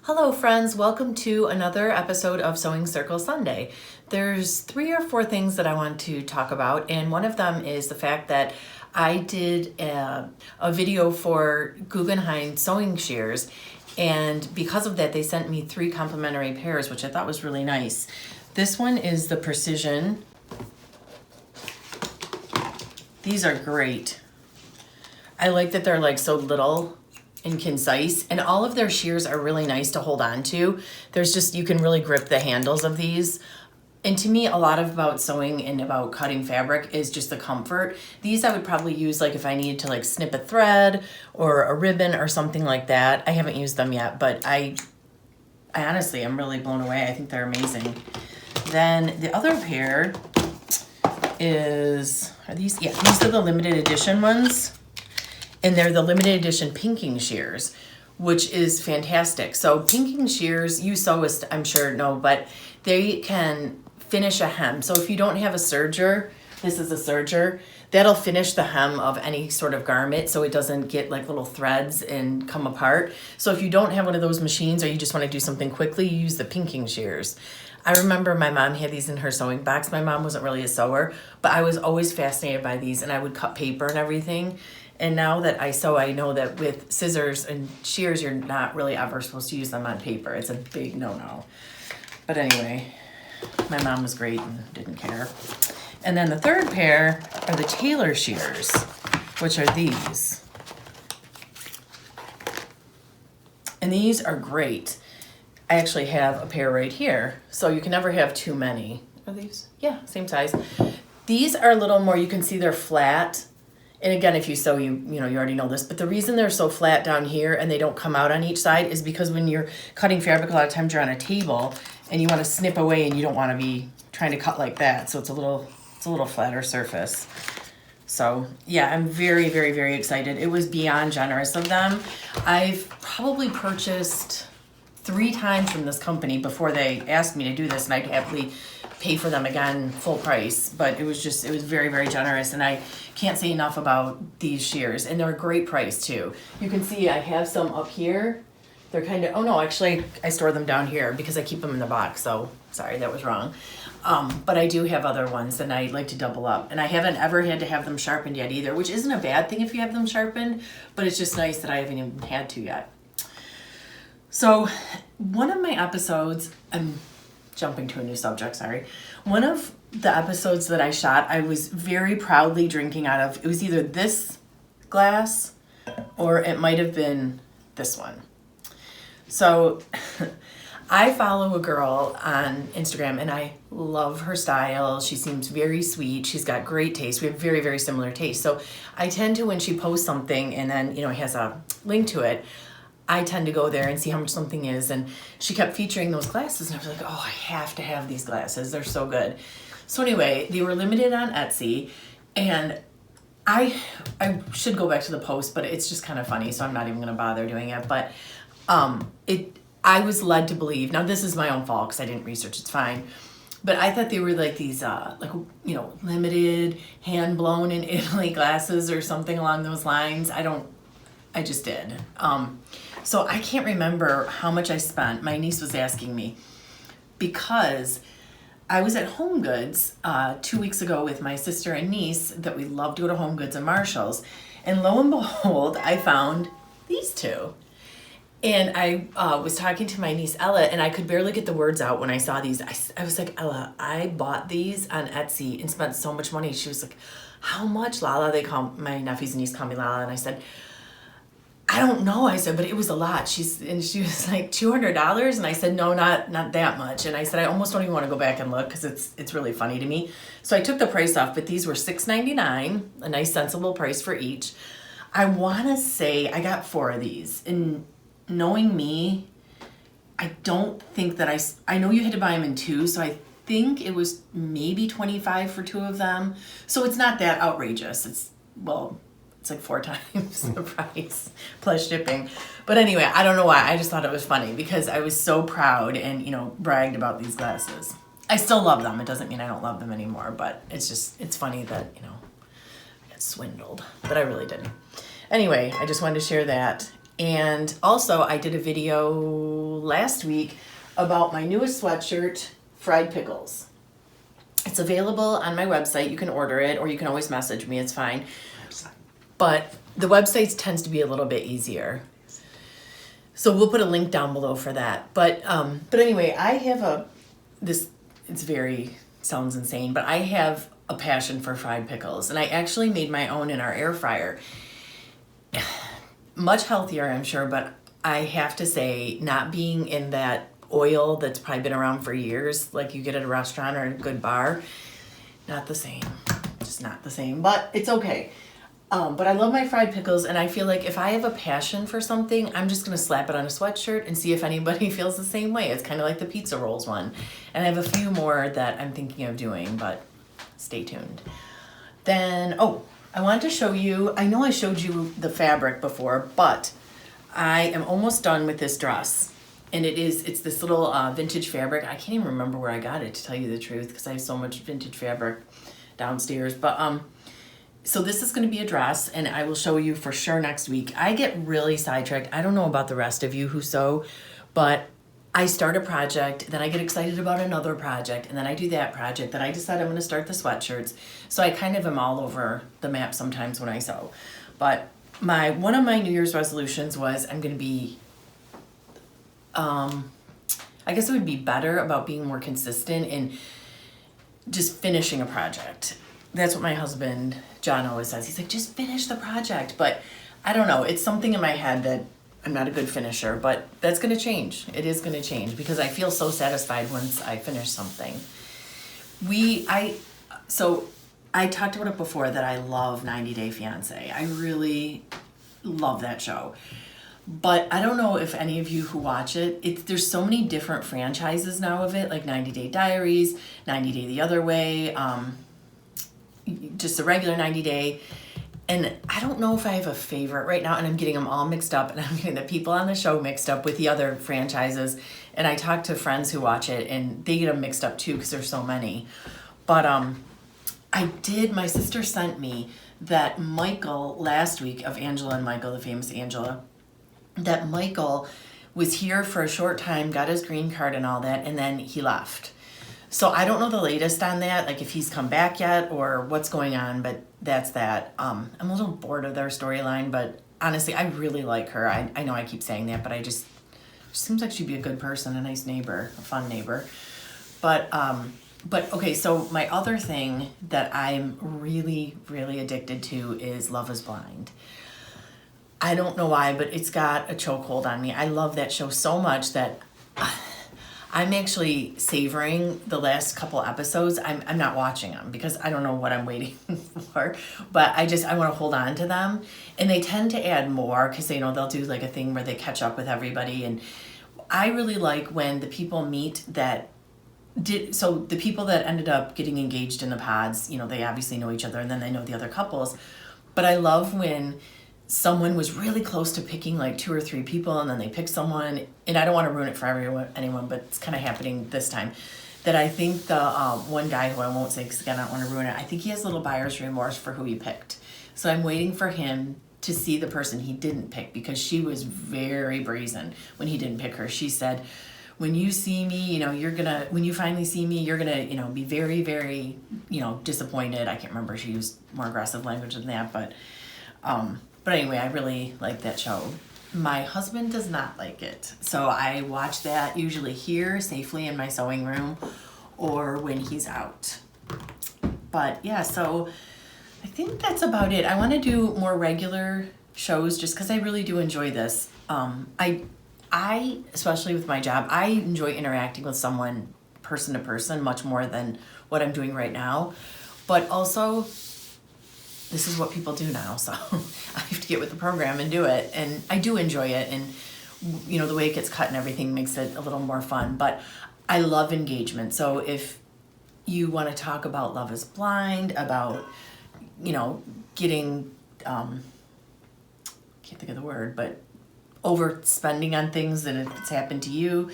Hello friends, welcome to another episode of Sewing Circle Sunday. There's 3 or 4 things that I want to talk about, and one of them is the fact that I did a video for Guggenhein sewing shears, and because of that they sent me 3 complimentary pairs, which I thought was really nice. This one is the Precision. These are great. I like that they're like so little and concise, and all of their shears are really nice to hold on to. There's just, you can really grip the handles of these. And to me, a lot of about sewing and about cutting fabric is just the comfort. These I would probably use like if I needed to like snip a thread or a ribbon or something like that. I haven't used them yet, but I honestly am really blown away. I think they're amazing. Then the other pair are these? Yeah, these are the limited edition ones. And they're the limited edition pinking shears, which is fantastic. So pinking shears, you sewists I'm sure know, but they can finish a hem. So if you don't have a serger, this is a serger, that'll finish the hem of any sort of garment so it doesn't get like little threads and come apart. So if you don't have one of those machines or you just want to do something quickly, you use the pinking shears. I remember my mom had these in her sewing box. My mom wasn't really a sewer, but I was always fascinated by these, and I would cut paper and everything. And now that I sew, I know that with scissors and shears, you're not really ever supposed to use them on paper. It's a big no-no. But anyway, my mom was great and didn't care. And then the third pair are the tailor shears, which are these. And these are great. I actually have a pair right here, so you can never have too many. Are these? Yeah, same size. These are a little more, you can see they're flat. And again, if you sew, you already know this, but the reason they're so flat down here and they don't come out on each side is because when you're cutting fabric, a lot of times you're on a table and you want to snip away and you don't want to be trying to cut like that. So it's a little flatter surface. So yeah, I'm very, very, very excited. It was beyond generous of them. I've probably purchased 3 times from this company before they asked me to do this, and I'd happily pay for them again full price, but it was very, very generous, and I can't say enough about these shears, and they're a great price too. You can see I have some up here. They're kind of, oh no, actually I store them down here because I keep them in the box, so sorry, that was wrong. But I do have other ones, and I like to double up, and I haven't ever had to have them sharpened yet either, which isn't a bad thing if you have them sharpened, but it's just nice that I haven't even had to yet. So one of my episodes, I'm jumping to a new subject, sorry. One of the episodes that I shot, I was very proudly drinking out of, it was either this glass or it might have been this one. So I follow a girl on Instagram and I love her style. She seems very sweet. She's got great taste. We have very, very similar taste. So I tend to, when she posts something and then, has a link to it, I tend to go there and see how much something is, and she kept featuring those glasses, and I was like, oh, I have to have these glasses. They're so good. So anyway, they were limited on Etsy, and I should go back to the post, but it's just kind of funny, so I'm not even going to bother doing it. But I was led to believe, now this is my own fault because I didn't research, it's fine, but I thought they were like these, limited, hand-blown in Italy glasses or something along those lines. I just did. So I can't remember how much I spent. My niece was asking me because I was at Home Goods 2 weeks ago with my sister and niece that we love to go to Home Goods and Marshall's. And lo and behold, I found these 2. And I was talking to my niece Ella, and I could barely get the words out when I saw these. I was like, Ella, I bought these on Etsy and spent so much money. She was like, how much, Lala? My nephews and niece call me Lala. And I said, I don't know. I said, but it was a lot. She was like $200, and I said, no, not that much. And I said, I almost don't even want to go back and look because it's really funny to me. So I took the price off, but these were $6.99, a nice sensible price for each. I want to say I got 4 of these, and knowing me, I don't think that I know you had to buy them in 2, so I think it was maybe $25 for 2 of them. So it's not that outrageous. It's like 4 times the price plus shipping. But anyway, I don't know why. I just thought it was funny because I was so proud and, bragged about these glasses. I still love them. It doesn't mean I don't love them anymore, but it's funny that, I got swindled, but I really didn't. Anyway, I just wanted to share that. And also I did a video last week about my newest sweatshirt, fried pickles. It's available on my website. You can order it, or you can always message me. It's fine. But the website tends to be a little bit easier. So we'll put a link down below for that. But anyway, I have sounds insane, but I have a passion for fried pickles. And I actually made my own in our air fryer. Much healthier, I'm sure, but I have to say, not being in that oil that's probably been around for years, like you get at a restaurant or a good bar, not the same. Just not the same, but it's okay. But I love my fried pickles, and I feel like if I have a passion for something, I'm just going to slap it on a sweatshirt and see if anybody feels the same way. It's kind of like the pizza rolls one. And I have a few more that I'm thinking of doing, but stay tuned. Then, I wanted to show you, I know I showed you the fabric before, but I am almost done with this dress. And it's this little vintage fabric. I can't even remember where I got it, to tell you the truth, because I have so much vintage fabric downstairs. But so this is going to be a dress, and I will show you for sure next week. I get really sidetracked. I don't know about the rest of you who sew, but I start a project, then I get excited about another project, and then I do that project, then I decide I'm going to start the sweatshirts. So I kind of am all over the map sometimes when I sew. But one of my New Year's resolutions was I'm going to be, I guess it would be better about being more consistent in just finishing a project. That's what my husband, John, always says. He's like, just finish the project. But I don't know. It's something in my head that I'm not a good finisher, but that's going to change. It is going to change because I feel so satisfied once I finish something. So I talked about it before that I love 90 Day Fiance. I really love that show. But I don't know if any of you who watch it, there's so many different franchises now of it, like 90 Day Diaries, 90 Day the Other Way, just a regular 90 Day. And I don't know if I have a favorite right now, and I'm getting them all mixed up, and I'm getting the people on the show mixed up with the other franchises. And I talk to friends who watch it, and they get them mixed up too because there's so many. But my sister sent me that Michael last week of Angela and Michael, the famous Angela, that Michael was here for a short time, got his green card and all that, and then he left. So I don't know the latest on that, like if he's come back yet or what's going on, but that's that. I'm a little bored of their storyline, but honestly, I really like her. I know I keep saying that, but she seems like she'd be a good person, a nice neighbor, a fun neighbor. But okay, so my other thing that I'm really, really addicted to is Love is Blind. I don't know why, but it's got a chokehold on me. I love that show so much that I'm actually savoring the last couple episodes. I'm not watching them because I don't know what I'm waiting for, but I want to hold on to them. And they tend to add more because they'll do like a thing where they catch up with everybody. And I really like when the people meet so the people that ended up getting engaged in the pods, they obviously know each other and then they know the other couples. But I love when someone was really close to picking like 2 or 3 people and then they pick someone, and I don't want to ruin it for anyone, but it's kind of happening this time, that I think the one guy who I won't say because again I don't want to ruin it, I think he has a little buyer's remorse for who he picked. So I'm waiting for him to see the person he didn't pick because she was very brazen when he didn't pick her. She said, when you see me, when you finally see me, you're gonna, be very, very, disappointed. I can't remember, she used more aggressive language than that, but anyway, I really like that show. My husband does not like it. So I watch that usually here safely in my sewing room or when he's out. But yeah, so I think that's about it. I want to do more regular shows just because I really do enjoy this. I, especially with my job, I enjoy interacting with someone person to person much more than what I'm doing right now. But also, this is what people do now, so I have to get with the program and do it. And I do enjoy it, and the way it gets cut and everything makes it a little more fun. But I love engagement. So if you want to talk about Love is Blind, about getting can't think of the word, but overspending on things that it's happened to you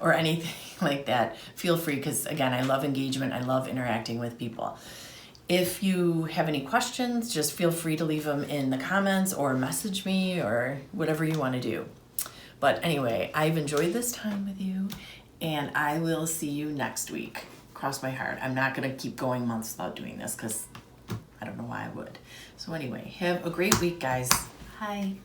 or anything like that, feel free, because again, I love engagement. I love interacting with people. If you have any questions, just feel free to leave them in the comments or message me or whatever you want to do. But anyway, I've enjoyed this time with you, and I will see you next week. Cross my heart. I'm not going to keep going months without doing this because I don't know why I would. So anyway, have a great week, guys. Hi.